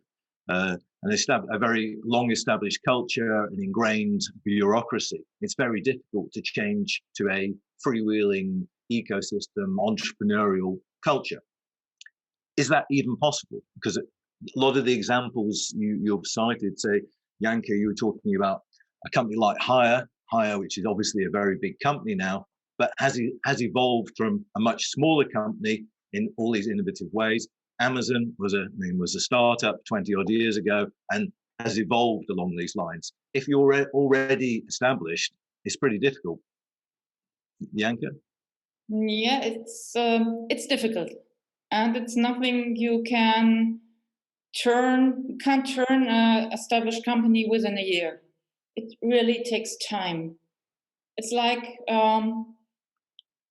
Speaker 1: a a very long established culture, an ingrained bureaucracy, it's very difficult to change to a freewheeling ecosystem, entrepreneurial culture. Is that even possible? Because a lot of the examples you've cited, say, Janke, you were talking about a company like Hire, which is obviously a very big company now, but has evolved from a much smaller company in all these innovative ways. Amazon was a startup 20 odd years ago and has evolved along these lines. If you're already established, it's pretty difficult. Janke?
Speaker 2: Yeah, it's difficult, and it's nothing you can't turn an established company within a year. It really takes time. It's like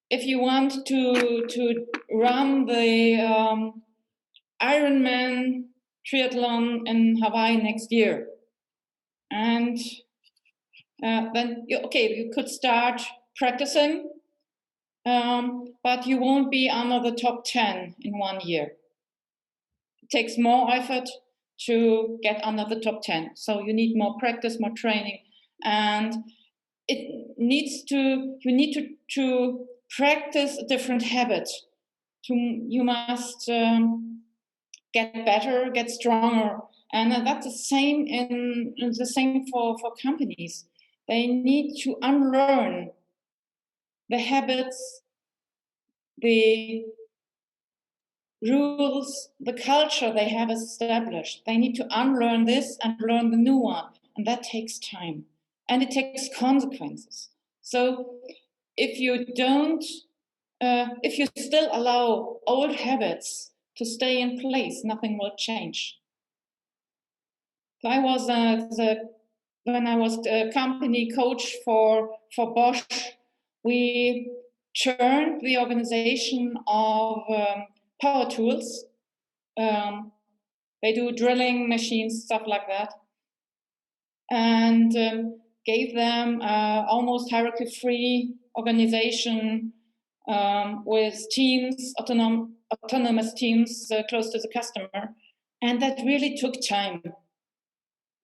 Speaker 2: if you want to run the Ironman triathlon in Hawaii next year, and then you could start practicing, but you won't be under the top 10 in 1 year. It takes more effort to get under the top 10. So you need more practice, more training, and you need to practice a different habit. You must get better, get stronger, and that's the same for companies. They need to unlearn the habits, the rules, the culture they have established. They need to unlearn this and learn the new one, and that takes time, and it takes consequences. So if you still allow old habits to stay in place, nothing will change. When I was a company coach for Bosch, we churned the organization of power tools. They do drilling machines, stuff like that, and gave them almost hierarchy-free organization with teams, autonomous teams close to the customer, and that really took time.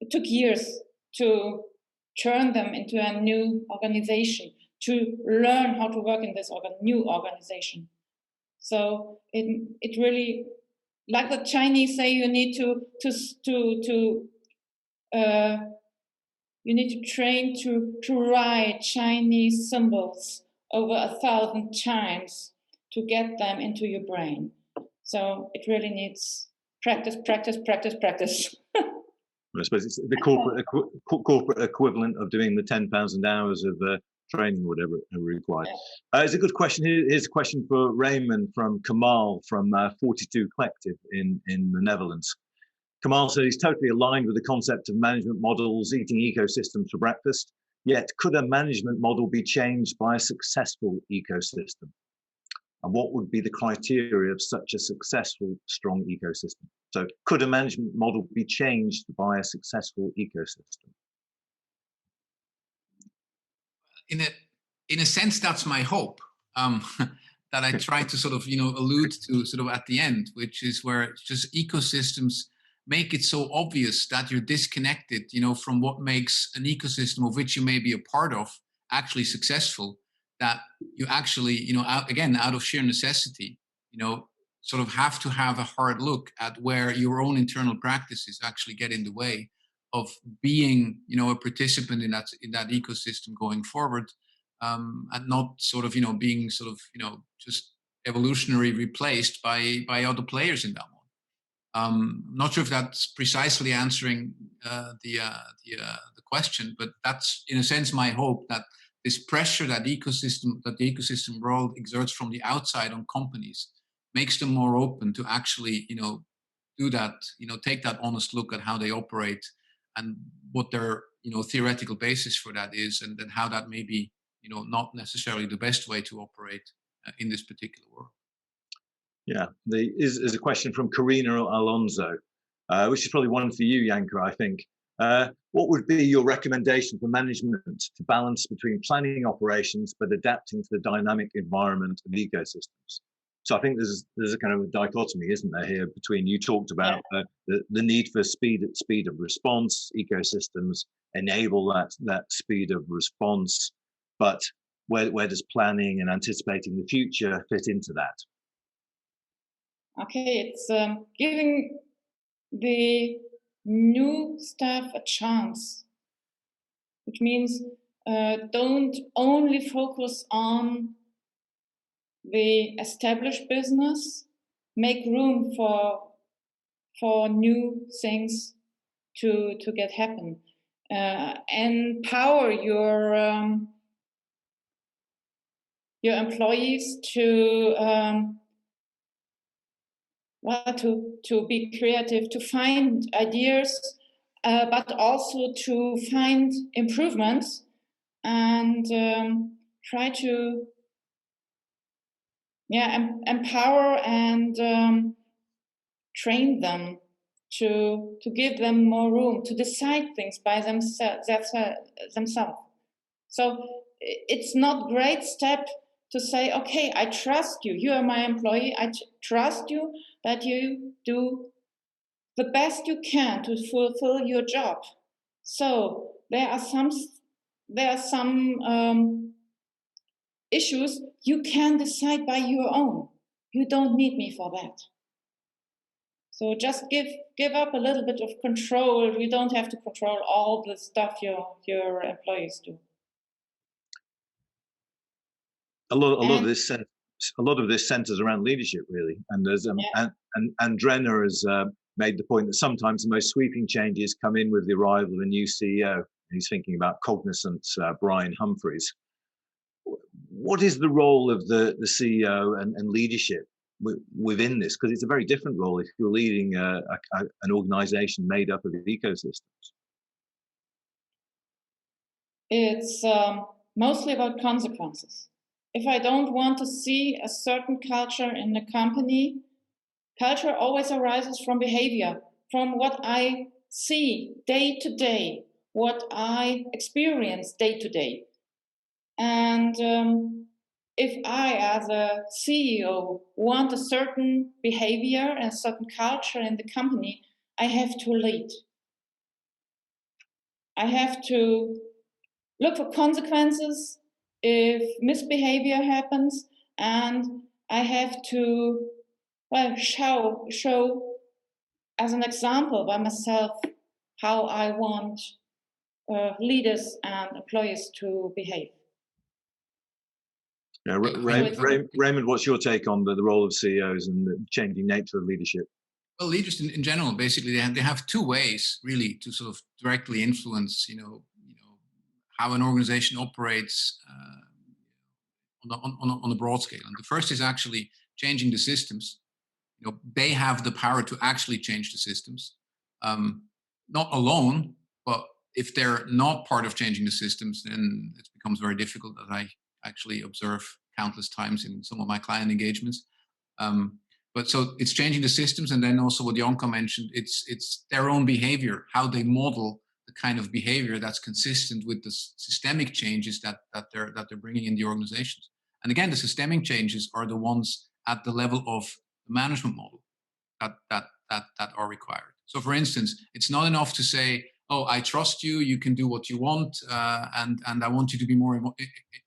Speaker 2: It took years to turn them into a new organization, to learn how to work in this new organization. So it really, like the Chinese say, you need to train to write Chinese symbols over 1,000 times to get them into your brain. So it really needs practice.
Speaker 1: I suppose it's the corporate equivalent of doing the 10,000 hours of training, whatever required. Yeah. It's a good question. Here's a question for Raymond from Kamal from 42 Collective in the Netherlands. Kamal said he's totally aligned with the concept of management models, eating ecosystems for breakfast. Yet, could a management model be changed by a successful ecosystem? And what would be the criteria of such a successful, strong ecosystem? So could a management model be changed by a successful ecosystem?
Speaker 3: In a sense, that's my hope, that I try to sort of, allude to sort of at the end, which is where just ecosystems make it so obvious that you're disconnected, from what makes an ecosystem of which you may be a part of actually successful, that you actually, out of sheer necessity, sort of have to have a hard look at where your own internal practices actually get in the way of being, a participant in that ecosystem going forward, and not sort of, being sort of, just evolutionary replaced by other players in that one. I'm not sure if that's precisely answering the question, but that's in a sense my hope, that this pressure that the ecosystem world exerts from the outside on companies makes them more open to actually, do that, take that honest look at how they operate and what their, theoretical basis for that is, and then how that may be, not necessarily the best way to operate in this particular world.
Speaker 1: Yeah, there is a question from Karina Alonso, which is probably one for you, Janke, I think. What would be your recommendation for management to balance between planning operations but adapting to the dynamic environment of ecosystems? So I think there's a kind of a dichotomy, isn't there, here between, you talked about the need for speed of response. Ecosystems enable that speed of response, but where does planning and anticipating the future fit into that?
Speaker 2: Okay, it's giving the new staff a chance, which means don't only focus on the established business, make room for new things to get happen. Empower your employees to to be creative, to find ideas, but also to find improvements, and try to empower and train them to give them more room to decide things by themselves. So it's not great step to say, okay, I trust you. You are my employee. I trust you that you do the best you can to fulfill your job. So there are some issues you can decide by your own. You don't need me for that. So just give up a little bit of control. You don't have to control all the stuff your employees do.
Speaker 1: A lot of this centers around leadership, really, and there's and Drenner has made the point that sometimes the most sweeping changes come in with the arrival of a new CEO. And he's thinking about Cognizant's Brian Humphreys. What is the role of the CEO and leadership within this? Because it's a very different role if you're leading an organization made up of ecosystems.
Speaker 2: It's mostly about consequences. If I don't want to see a certain culture in the company, culture always arises from behavior, from what I see day to day, what I experience day to day. And if I, as a CEO, want a certain behavior and a certain culture in the company, I have to lead. I have to look for consequences if misbehavior happens, and I have to show as an example by myself how I want leaders and employees to behave.
Speaker 1: Yeah, Raymond, what's your take on the role of CEOs and the changing nature of leadership?
Speaker 3: Well, leaders in general, basically, they have two ways really to sort of directly influence, how an organization operates on a broad scale. And the first is actually changing the systems. They have the power to actually change the systems, not alone, but if they're not part of changing the systems, then it becomes very difficult, as I actually observe countless times in some of my client engagements. But so it's changing the systems, and then also what Jonka mentioned, it's their own behavior, how they model the kind of behavior that's consistent with the systemic changes that they're bringing in the organizations. And again, the systemic changes are the ones at the level of the management model that are required. So, for instance, it's not enough to say, "Oh, I trust you. You can do what you want, and I want you to be more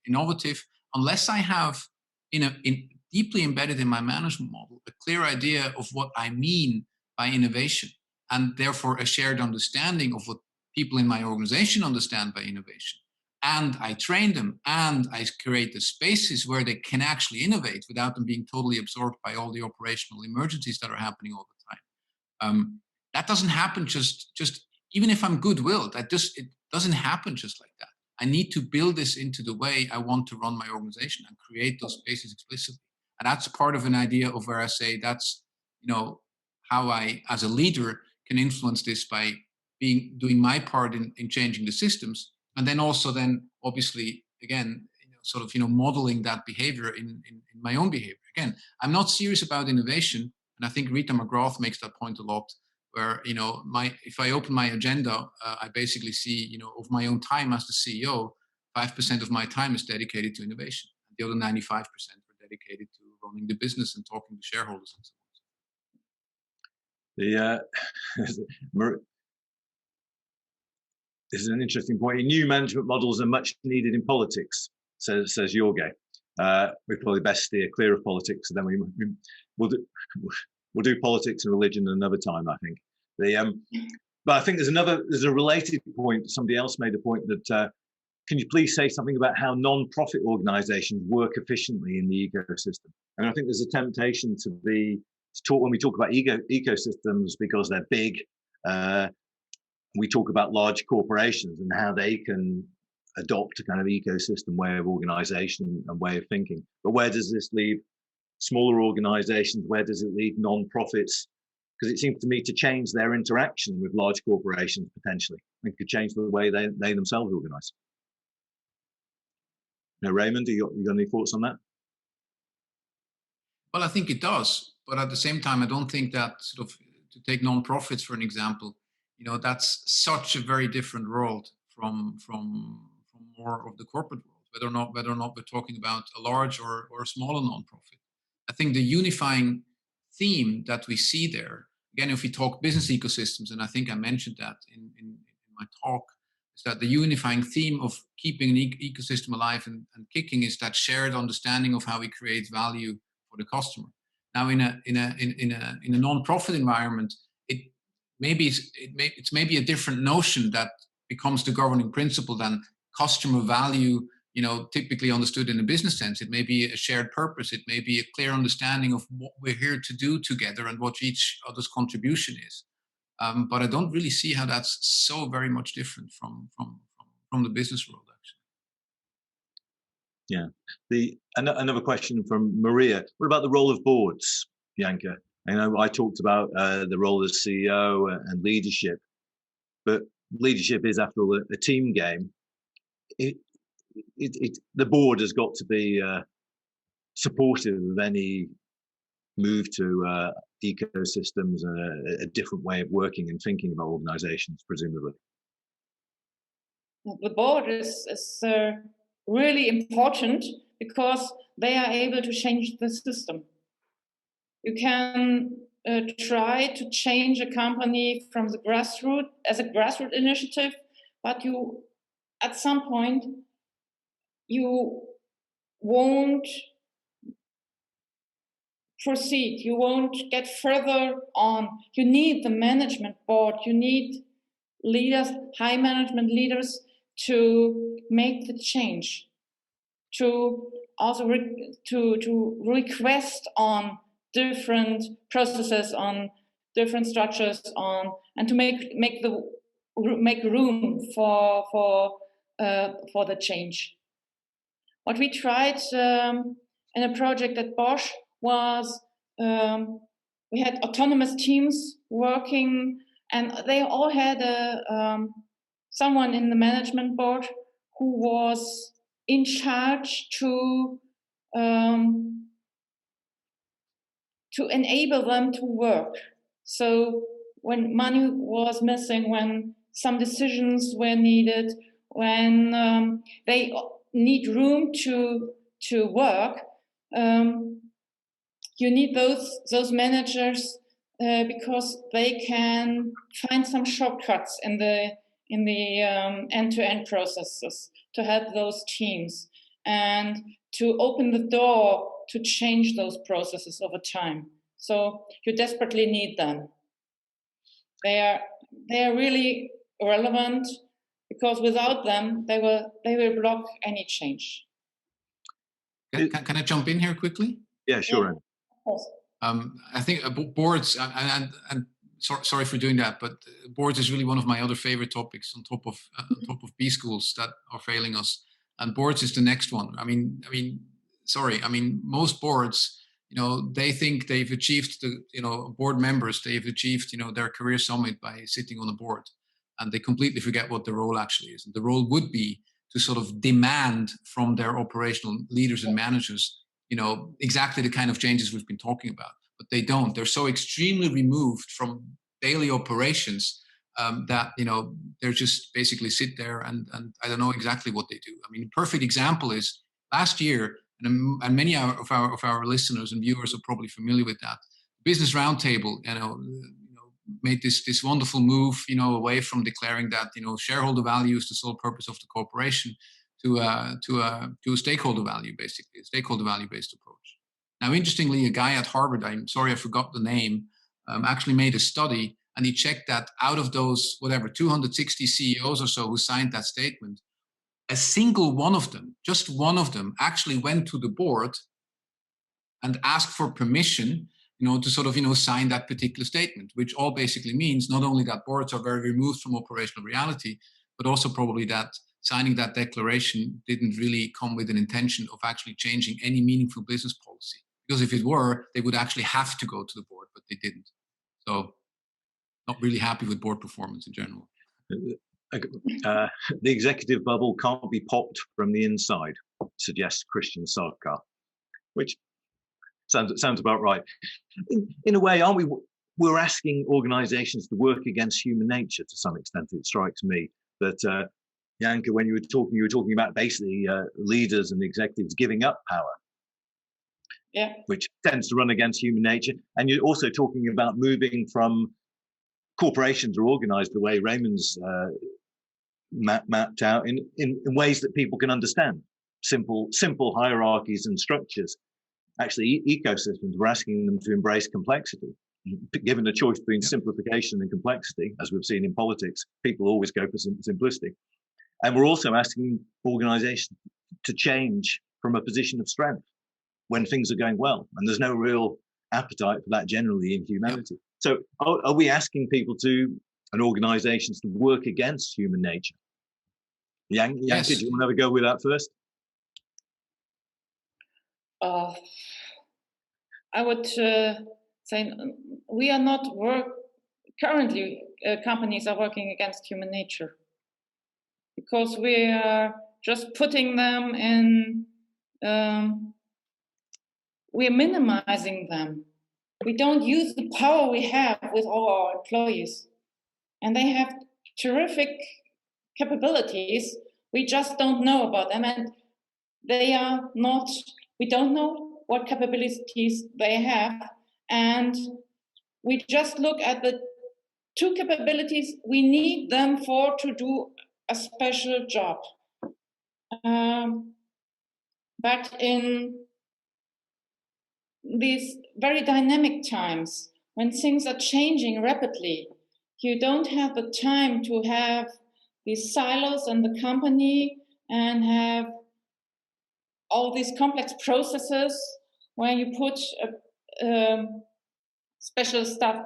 Speaker 3: innovative," unless I have deeply embedded in my management model a clear idea of what I mean by innovation, and therefore a shared understanding of what people in my organization understand by innovation. And I train them, and I create the spaces where they can actually innovate without them being totally absorbed by all the operational emergencies that are happening all the time. That doesn't happen just even if I'm good-willed. It doesn't happen just like that. I need to build this into the way I want to run my organization and create those spaces explicitly. And that's part of an idea of where I say that's how I, as a leader, can influence this by doing my part in changing the systems, and then also obviously again modeling that behavior in my own behavior. Again, I'm not serious about innovation, and I think Rita McGrath makes that point a lot, where if I open my agenda, I basically see of my own time as the CEO, 5% of my time is dedicated to innovation, the other 95% are dedicated to running the business and talking to shareholders and so
Speaker 1: on. This is an interesting point. New management models are much needed in politics, says Jorge. We probably best steer clear of politics, and then we'll do politics and religion another time, I think. But I think there's a related point. Somebody else made a point that can you please say something about how non-profit organisations work efficiently in the ecosystem? And I think there's a temptation to talk when we talk about ecosystems because they're big. We talk about large corporations and how they can adopt a kind of ecosystem way of organisation and way of thinking. But where does this leave smaller organisations? Where does it leave non-profits? Because it seems to me to change their interaction with large corporations potentially. It could change the way they themselves organise. Now, Raymond, you got any thoughts on that?
Speaker 3: Well, I think it does, but at the same time, I don't think that sort of, to take non-profits for an example, that's such a very different world from more of the corporate world, whether or not we're talking about a large or a smaller non-profit. I think the unifying theme that we see there, again, if we talk business ecosystems, and I think I mentioned that in my talk, is that the unifying theme of keeping an ecosystem alive and kicking is that shared understanding of how we create value for the customer. Now, in a non-profit environment, it's maybe a different notion that becomes the governing principle than customer value, typically understood in a business sense. It may be a shared purpose. It may be a clear understanding of what we're here to do together and what each other's contribution is. But I don't really see how that's so very much different from the business world, actually.
Speaker 1: Yeah. Another question from Maria. What about the role of boards, Bianca? I talked about the role of the CEO and leadership, but leadership is, after all, a team game. The board has got to be supportive of any move to ecosystems and a different way of working and thinking about organizations, presumably.
Speaker 2: The board is really important because they are able to change the system. You can try to change a company from the grassroots as a grassroots initiative, but at some point, you won't proceed. You won't get further on. You need the management board. You need leaders, high management leaders, to make the change, to also to request on different processes, on different structures, and to make room for the change. What we tried in a project at Bosch was we had autonomous teams working, and they all had someone in the management board who was in charge to enable them to work. So when money was missing, when some decisions were needed, when they need room to work, you need those managers because they can find some shortcuts in the end-to-end processes to help those teams and to open the door to change those processes over time. So you desperately need them. They are really relevant because without them, they will block any change.
Speaker 3: Can I jump in here quickly?
Speaker 1: Yeah, sure.
Speaker 2: Yeah, of course.
Speaker 3: I think boards, and sorry for doing that, but boards is really one of my other favorite topics on top of B schools that are failing us. And boards is the next one. I mean, most boards, they think they've achieved board members, they've achieved, their career summit by sitting on a board, and they completely forget what the role actually is. And the role would be to sort of demand from their operational leaders and managers, exactly the kind of changes we've been talking about, but they don't. They're so extremely removed from daily operations that, they're just basically sit there and I don't know exactly what they do. I mean, a perfect example is last year, and many of our listeners and viewers are probably familiar with that. Business Roundtable, made this wonderful move, away from declaring that shareholder value is the sole purpose of the corporation to a stakeholder value, basically a stakeholder value based approach. Now, interestingly, a guy at Harvard, I'm sorry I forgot the name, actually made a study, and he checked that out of those 260 CEOs or so who signed that statement, a single one of them, just one of them, actually went to the board and asked for permission, to sort of, sign that particular statement, which all basically means not only that boards are very removed from operational reality, but also probably that signing that declaration didn't really come with an intention of actually changing any meaningful business policy. Because if it were, they would actually have to go to the board, but they didn't. So not really happy with board performance in general.
Speaker 1: The executive bubble can't be popped from the inside, suggests Christian Sarkar, which sounds about right. In a way, aren't we? We're asking organizations to work against human nature to some extent. It strikes me that, Janke, when you were talking about basically leaders and executives giving up power, which tends to run against human nature. And you're also talking about moving from corporations are organized the way Raymond's mapped out in ways that people can understand, simple hierarchies and structures. Actually, ecosystems, we're asking them to embrace complexity. Given a choice between simplification and complexity, as we've seen in politics, people always go for simplicity. And we're also asking organizations to change from a position of strength when things are going well. And there's no real appetite for that generally in humanity. So are we asking people and organizations to work against human nature? Janke,
Speaker 3: yes.
Speaker 1: Do you want to have a go with that first?
Speaker 2: I would say we are not currently companies are working against human nature, because we are just putting them in, we're minimizing them. We don't use the power we have with all our employees, and they have terrific capabilities. We just don't know about them, and we don't know what capabilities they have, and we just look at the two capabilities we need them to do a special job. But in these very dynamic times, when things are changing rapidly, you don't have the time to have these silos in the company and have all these complex processes where you put special stuff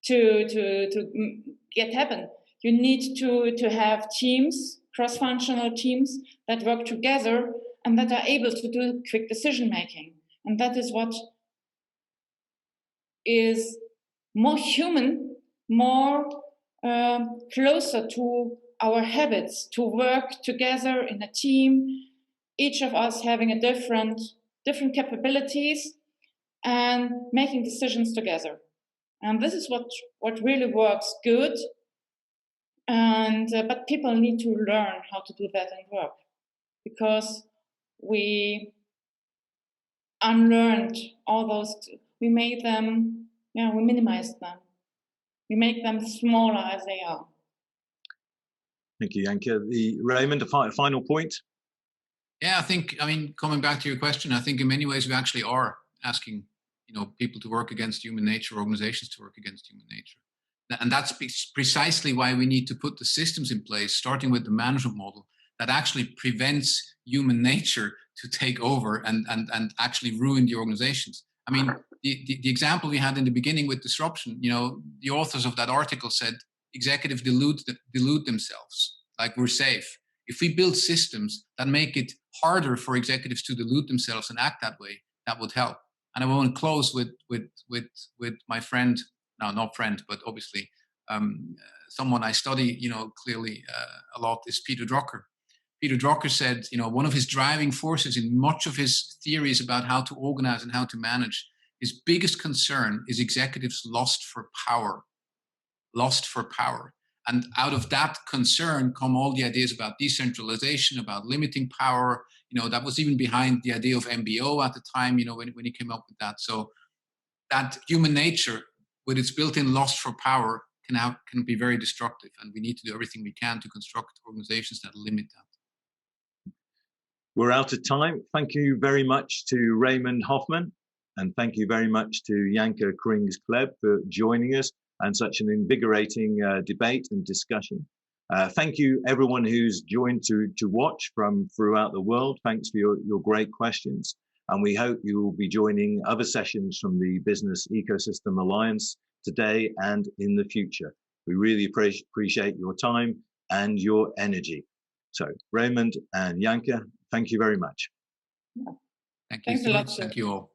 Speaker 2: to get happen. You need to have teams, cross-functional teams that work together and that are able to do quick decision making. And that is what is more human, more closer to our habits, to work together in a team, each of us having a different capabilities and making decisions together. And this is what really works good. And but people need to learn how to do that in work, because we unlearned all those. We made them, we minimized them. We make them smaller as they are.
Speaker 1: Thank you, Janke. Raymond, a final point?
Speaker 3: Yeah, coming back to your question, I think in many ways we actually are asking, people to work against human nature, organizations to work against human nature. And that's precisely why we need to put the systems in place, starting with the management model, that actually prevents human nature to take over and actually ruin the organizations. I mean, the example we had in the beginning with disruption, the authors of that article said executives delude themselves, like we're safe. If we build systems that make it harder for executives to delude themselves and act that way, that would help. And I want to close with my friend, no, not friend, but obviously someone I study, clearly a lot, is Peter Drucker. Peter Drucker said, one of his driving forces in much of his theories about how to organize and how to manage, his biggest concern is executives' lust for power. And out of that concern come all the ideas about decentralization, about limiting power. That was even behind the idea of MBO at the time, when he came up with that. So that human nature, with its built-in lust for power, can be very destructive. And we need to do everything we can to construct organizations that limit that.
Speaker 1: We're out of time. Thank you very much to Raymond Hoffman, and thank you very much to Janke Krings-Klebe for joining us and such an invigorating debate and discussion. Thank you everyone who's joined to watch from throughout the world. Thanks for your great questions. And we hope you will be joining other sessions from the Business Ecosystem Alliance today and in the future. We really appreciate your time and your energy. So Raymond and Janke, thank you very much.
Speaker 3: Thank you. Thank you all.